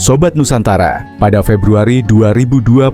Sobat Nusantara, pada Februari 2025,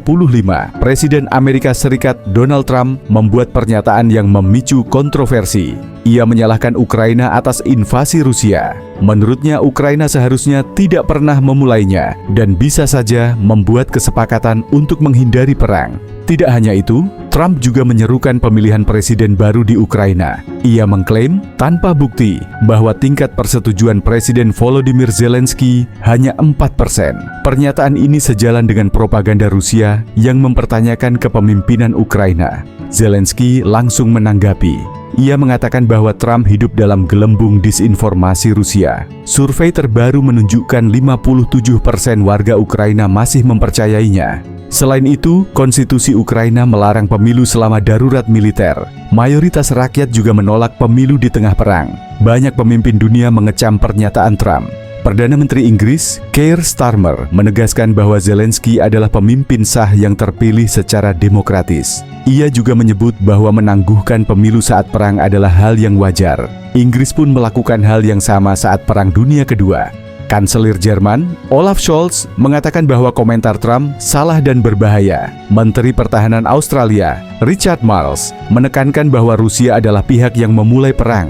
Presiden Amerika Serikat Donald Trump membuat pernyataan yang memicu kontroversi. Ia menyalahkan Ukraina atas invasi Rusia. Menurutnya, Ukraina seharusnya tidak pernah memulainya dan bisa saja membuat kesepakatan untuk menghindari perang. Tidak hanya itu, Trump juga menyerukan pemilihan presiden baru di Ukraina. Ia mengklaim tanpa bukti bahwa tingkat persetujuan Presiden Volodymyr Zelensky hanya 4%. Pernyataan ini sejalan dengan propaganda Rusia yang mempertanyakan kepemimpinan Ukraina. Zelensky langsung menanggapi. Ia mengatakan bahwa Trump hidup dalam gelembung disinformasi Rusia. Survei terbaru menunjukkan 57% warga Ukraina masih mempercayainya. Selain itu, konstitusi Ukraina melarang pemilu selama darurat militer. Mayoritas rakyat juga menolak pemilu di tengah perang. Banyak pemimpin dunia mengecam pernyataan Trump. Perdana Menteri Inggris, Keir Starmer, menegaskan bahwa Zelensky adalah pemimpin sah yang terpilih secara demokratis. Ia juga menyebut bahwa menangguhkan pemilu saat perang adalah hal yang wajar. Inggris pun melakukan hal yang sama saat Perang Dunia Kedua. Kanselir Jerman, Olaf Scholz, mengatakan bahwa komentar Trump salah dan berbahaya. Menteri Pertahanan Australia, Richard Marles, menekankan bahwa Rusia adalah pihak yang memulai perang.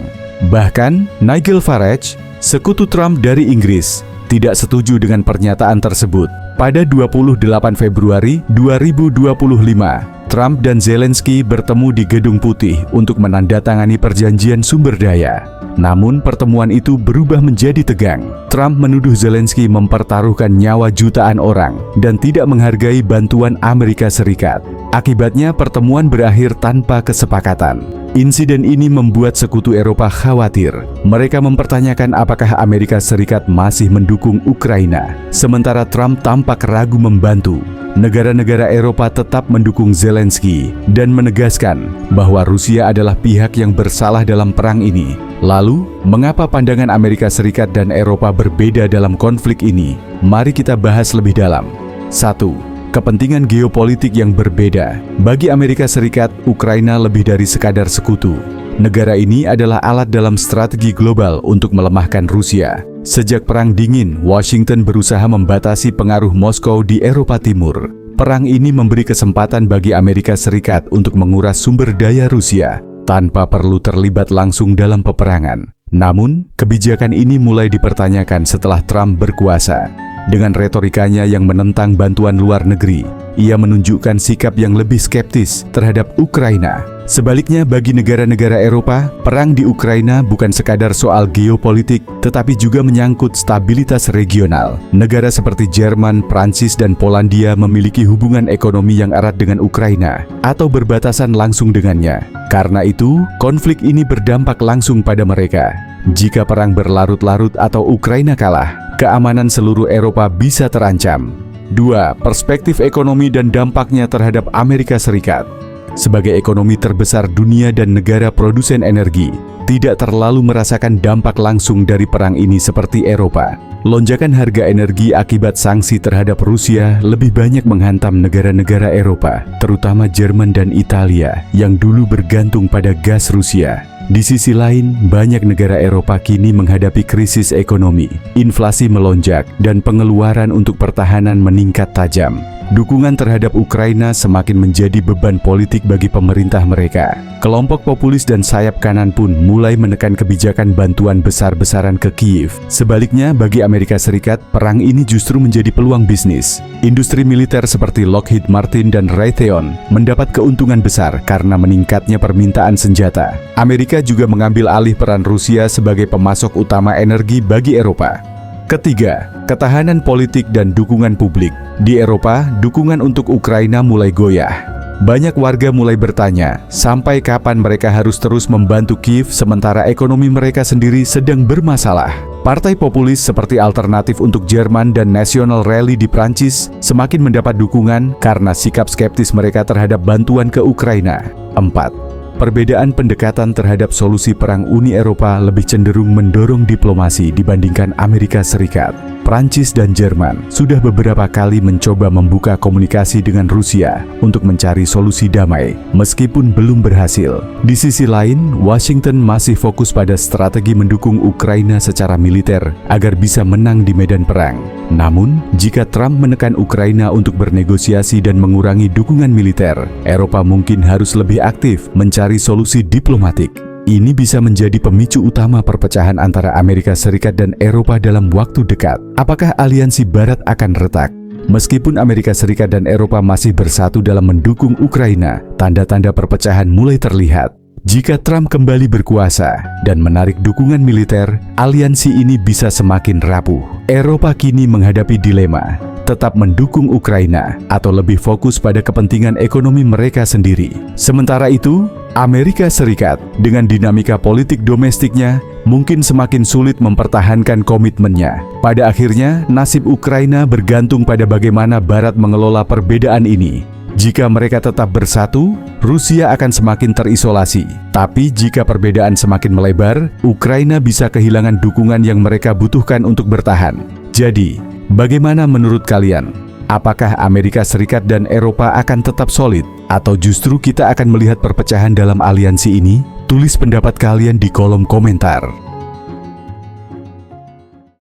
Bahkan, Nigel Farage, sekutu Trump dari Inggris, tidak setuju dengan pernyataan tersebut. Pada 28 Februari 2025, Trump dan Zelensky bertemu di Gedung Putih untuk menandatangani perjanjian sumber daya. Namun pertemuan itu berubah menjadi tegang. Trump menuduh Zelensky mempertaruhkan nyawa jutaan orang dan tidak menghargai bantuan Amerika Serikat. Akibatnya pertemuan berakhir tanpa kesepakatan. Insiden ini membuat sekutu Eropa khawatir. Mereka mempertanyakan apakah Amerika Serikat masih mendukung Ukraina, sementara Trump tampak ragu membantu. Negara-negara Eropa tetap mendukung Zelensky dan menegaskan bahwa Rusia adalah pihak yang bersalah dalam perang ini. Lalu, mengapa pandangan Amerika Serikat dan Eropa berbeda dalam konflik ini? Mari kita bahas lebih dalam. 1. Kepentingan geopolitik yang berbeda. Bagi Amerika Serikat, Ukraina lebih dari sekadar sekutu. Negara ini adalah alat dalam strategi global untuk melemahkan Rusia. Sejak Perang Dingin, Washington berusaha membatasi pengaruh Moskow di Eropa Timur. Perang ini memberi kesempatan bagi Amerika Serikat untuk menguras sumber daya Rusia tanpa perlu terlibat langsung dalam peperangan. Namun, kebijakan ini mulai dipertanyakan setelah Trump berkuasa. Dengan retorikanya yang menentang bantuan luar negeri, ia menunjukkan sikap yang lebih skeptis terhadap Ukraina. Sebaliknya, bagi negara-negara Eropa, perang di Ukraina bukan sekadar soal geopolitik, tetapi juga menyangkut stabilitas regional. Negara seperti Jerman, Prancis, dan Polandia memiliki hubungan ekonomi yang erat dengan Ukraina atau berbatasan langsung dengannya. Karena itu, konflik ini berdampak langsung pada mereka. Jika perang berlarut-larut atau Ukraina kalah, keamanan seluruh Eropa bisa terancam. 2. Perspektif ekonomi dan dampaknya terhadap Amerika Serikat. Sebagai ekonomi terbesar dunia dan negara produsen energi, tidak terlalu merasakan dampak langsung dari perang ini seperti Eropa. Lonjakan harga energi akibat sanksi terhadap Rusia lebih banyak menghantam negara-negara Eropa, terutama Jerman dan Italia yang dulu bergantung pada gas Rusia. Di sisi lain, banyak negara Eropa kini menghadapi krisis ekonomi, inflasi melonjak, dan pengeluaran untuk pertahanan meningkat tajam. Dukungan terhadap Ukraina semakin menjadi beban politik bagi pemerintah mereka. Kelompok populis dan sayap kanan pun mulai menekan kebijakan bantuan besar-besaran ke Kiev. Sebaliknya, bagi Amerika Serikat, perang ini justru menjadi peluang bisnis. Industri militer seperti Lockheed Martin dan Raytheon mendapat keuntungan besar karena meningkatnya permintaan senjata. Amerika juga mengambil alih peran Rusia sebagai pemasok utama energi bagi Eropa. Ketiga, ketahanan politik dan dukungan publik. Di Eropa, dukungan untuk Ukraina mulai goyah. Banyak warga mulai bertanya, sampai kapan mereka harus terus membantu Kiev sementara ekonomi mereka sendiri sedang bermasalah. Partai populis seperti Alternatif untuk Jerman dan National Rally di Prancis semakin mendapat dukungan karena sikap skeptis mereka terhadap bantuan ke Ukraina. 4. Perbedaan pendekatan terhadap solusi perang Uni Eropa lebih cenderung mendorong diplomasi dibandingkan Amerika Serikat. Prancis dan Jerman sudah beberapa kali mencoba membuka komunikasi dengan Rusia untuk mencari solusi damai, meskipun belum berhasil. Di sisi lain, Washington masih fokus pada strategi mendukung Ukraina secara militer agar bisa menang di medan perang. Namun, jika Trump menekan Ukraina untuk bernegosiasi dan mengurangi dukungan militer, Eropa mungkin harus lebih aktif mencari solusi diplomatik. Ini bisa menjadi pemicu utama perpecahan antara Amerika Serikat dan Eropa dalam waktu dekat. Apakah aliansi Barat akan retak? Meskipun Amerika Serikat dan Eropa masih bersatu dalam mendukung Ukraina, tanda-tanda perpecahan mulai terlihat. Jika Trump kembali berkuasa dan menarik dukungan militer, aliansi ini bisa semakin rapuh. Eropa kini menghadapi dilema, tetap mendukung Ukraina atau lebih fokus pada kepentingan ekonomi mereka sendiri. Sementara itu, Amerika Serikat dengan dinamika politik domestiknya mungkin semakin sulit mempertahankan komitmennya. Pada akhirnya, nasib Ukraina bergantung pada bagaimana Barat mengelola perbedaan ini. Jika mereka tetap bersatu, Rusia akan semakin terisolasi. Tapi jika perbedaan semakin melebar, Ukraina bisa kehilangan dukungan yang mereka butuhkan untuk bertahan. Jadi, bagaimana menurut kalian? Apakah Amerika Serikat dan Eropa akan tetap solid? Atau justru kita akan melihat perpecahan dalam aliansi ini? Tulis pendapat kalian di kolom komentar.